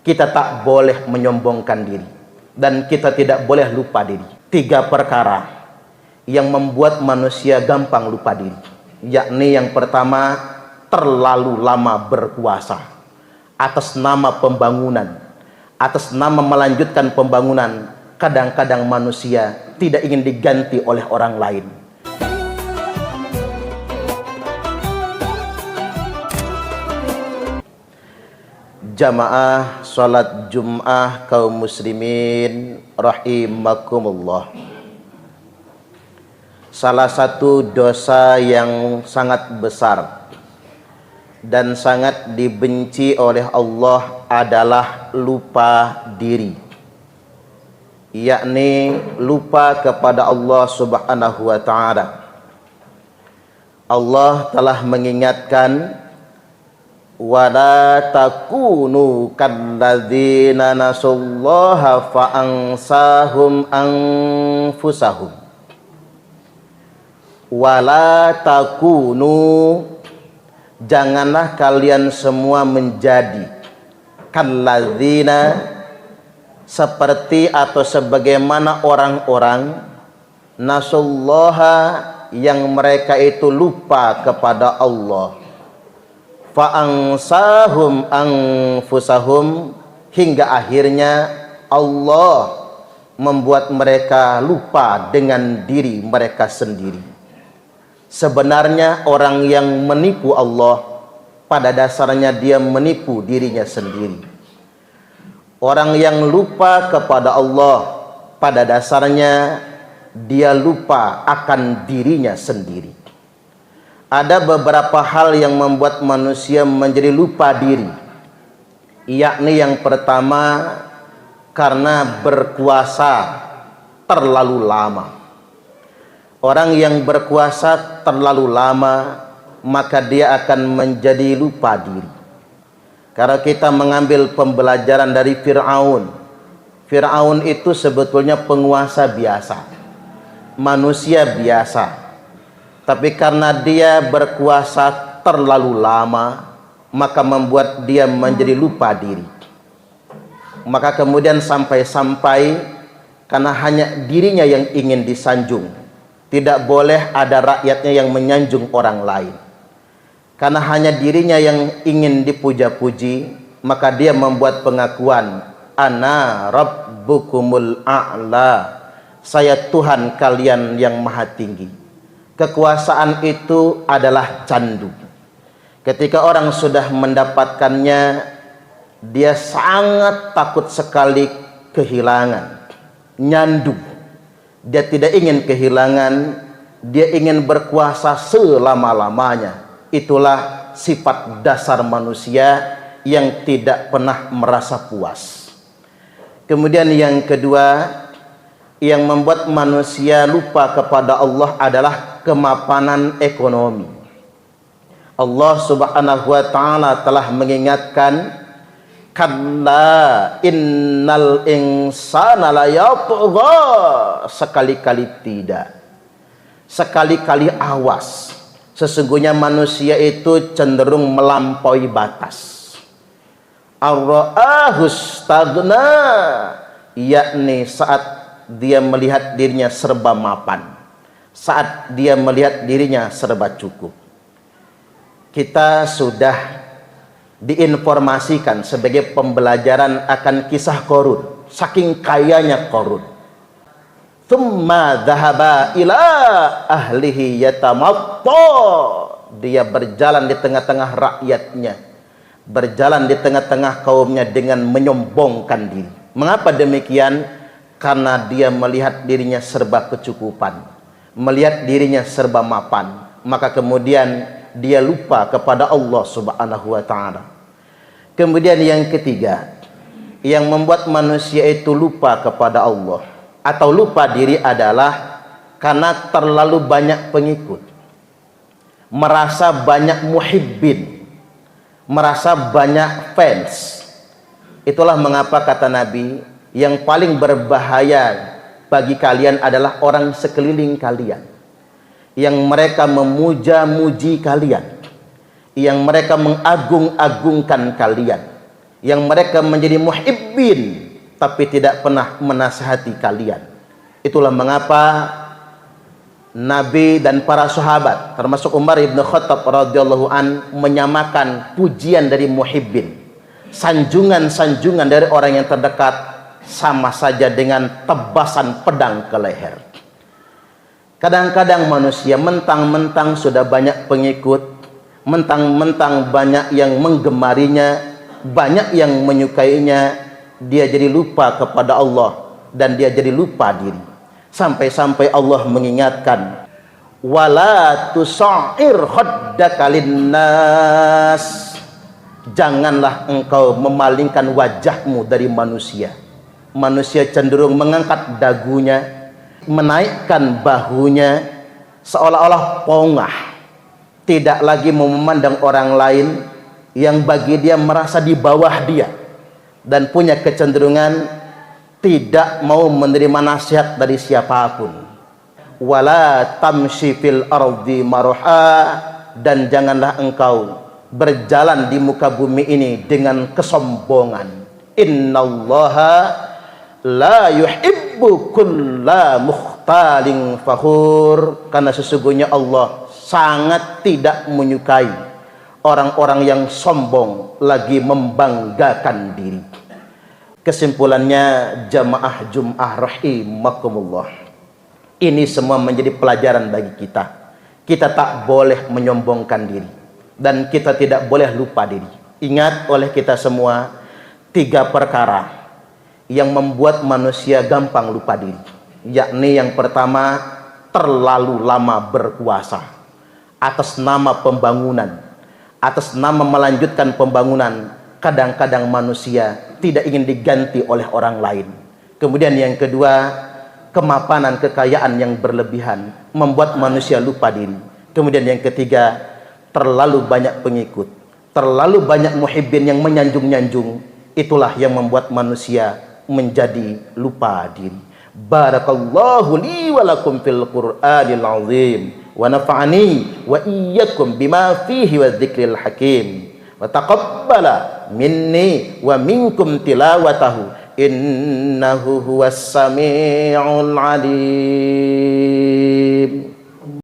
kita tak boleh menyombongkan diri, dan kita tidak boleh lupa diri. 3 perkara yang membuat manusia gampang lupa diri, yakni yang pertama, terlalu lama berkuasa atas nama pembangunan, atas nama melanjutkan pembangunan. Kadang-kadang manusia tidak ingin diganti oleh orang lain. Jamaah salat Jum'ah kaum muslimin rahimakumullah. Salah satu dosa yang sangat besar dan sangat dibenci oleh Allah adalah lupa diri, yakni lupa kepada Allah Subhanahu wa ta'ala. Allah telah mengingatkan, wala takunu kalladzina nasullaha fa'ansahum anfusahum. Wala takunu, janganlah kalian semua menjadi kalladzina, seperti atau sebagaimana orang-orang nasullaha, yang mereka itu lupa kepada Allah, fa'ansahum anfusahum, hingga akhirnya Allah membuat mereka lupa dengan diri mereka sendiri. Sebenarnya orang yang menipu Allah, pada dasarnya dia menipu dirinya sendiri. Orang yang lupa kepada Allah, pada dasarnya dia lupa akan dirinya sendiri. Ada beberapa hal yang membuat manusia menjadi lupa diri, yakni yang pertama, karena berkuasa terlalu lama. Orang yang berkuasa terlalu lama, maka dia akan menjadi lupa diri. Karena kita mengambil pembelajaran dari Fir'aun. Fir'aun itu sebetulnya penguasa biasa, manusia biasa. Tapi karena dia berkuasa terlalu lama, maka membuat dia menjadi lupa diri. Maka kemudian sampai-sampai karena hanya dirinya yang ingin disanjung, tidak boleh ada rakyatnya yang menyanjung orang lain. Karena hanya dirinya yang ingin dipuja-puji, maka dia membuat pengakuan, ana rabbukumul a'la, saya Tuhan kalian yang maha tinggi. Kekuasaan itu adalah candu. Ketika orang sudah mendapatkannya, dia sangat takut sekali kehilangan, nyandu. Dia tidak ingin kehilangan, dia ingin berkuasa selama-lamanya. Itulah sifat dasar manusia yang tidak pernah merasa puas. Kemudian yang kedua, yang membuat manusia lupa kepada Allah adalah kemapanan ekonomi. Allah Subhanahu wa ta'ala telah mengingatkan, kalla innal insana la yatgha, sekali-kali tidak, sekali-kali awas, sesungguhnya manusia itu cenderung melampaui batas. Ar-ra'ahu staghna, yakni saat dia melihat dirinya serba mapan, saat dia melihat dirinya serba cukup. Kita sudah diinformasikan sebagai pembelajaran akan kisah Qarun, saking kayanya Qarun. Thumma dhahaba ila ahlihi yatamatta, dia berjalan di tengah-tengah rakyatnya, berjalan di tengah-tengah kaumnya dengan menyombongkan diri. Mengapa demikian? Karena dia melihat dirinya serba kecukupan, melihat dirinya serba mapan, maka kemudian dia lupa kepada Allah Subhanahu wa ta'ala. Kemudian yang ketiga, yang membuat manusia itu lupa kepada Allah atau lupa diri adalah karena terlalu banyak pengikut, merasa banyak muhibbin, merasa banyak fans. Itulah mengapa kata Nabi, yang paling berbahaya bagi kalian adalah orang sekeliling kalian, yang mereka memuja-muji kalian, yang mereka mengagung-agungkan kalian, yang mereka menjadi muhibbin tapi tidak pernah menasihati kalian. Itulah mengapa Nabi dan para sahabat termasuk Umar ibn Khattab radhiyallahu an menyamakan pujian dari muhibbin, sanjungan-sanjungan dari orang yang terdekat, sama saja dengan tebasan pedang ke leher. Kadang-kadang manusia mentang-mentang sudah banyak pengikut, mentang-mentang banyak yang menggemarinya, banyak yang menyukainya, dia jadi lupa kepada Allah dan dia jadi lupa diri. Sampai-sampai Allah mengingatkan, wala tusa'ir khaddaka linnas, janganlah engkau memalingkan wajahmu dari manusia. Manusia cenderung mengangkat dagunya, menaikkan bahunya, seolah-olah pongah, tidak lagi memandang orang lain yang bagi dia merasa di bawah dia, dan punya kecenderungan tidak mau menerima nasihat dari siapapun. Wala tamshi fil ardi marha, dan janganlah engkau berjalan di muka bumi ini dengan kesombongan. Innallaha la yuhibbu kulla mukhtalin fakhur, karena sesungguhnya Allah sangat tidak menyukai orang-orang yang sombong lagi membanggakan diri. Kesimpulannya, jamaah Jum'ah rahimakumullah, ini semua menjadi pelajaran bagi kita. Kita tak boleh menyombongkan diri dan kita tidak boleh lupa diri. Ingat oleh kita semua 3 perkara yang membuat manusia gampang lupa diri, yakni yang pertama, terlalu lama berkuasa atas nama pembangunan, atas nama melanjutkan pembangunan. Kadang-kadang manusia tidak ingin diganti oleh orang lain. Kemudian yang kedua, kemapanan, kekayaan yang berlebihan membuat manusia lupa diri. Kemudian yang ketiga, terlalu banyak pengikut, terlalu banyak muhibbin yang menyanjung-nyanjung. Itulah yang membuat manusia menjadi lupa diri. Barakallahu li wa lakum fil Qur'anil azim, wa nafa'ani wa iyyakum bima fihi wa dzikril hakim, wa taqabbala minni wa minkum tilawatahu, innahu huwas sami'ul alim.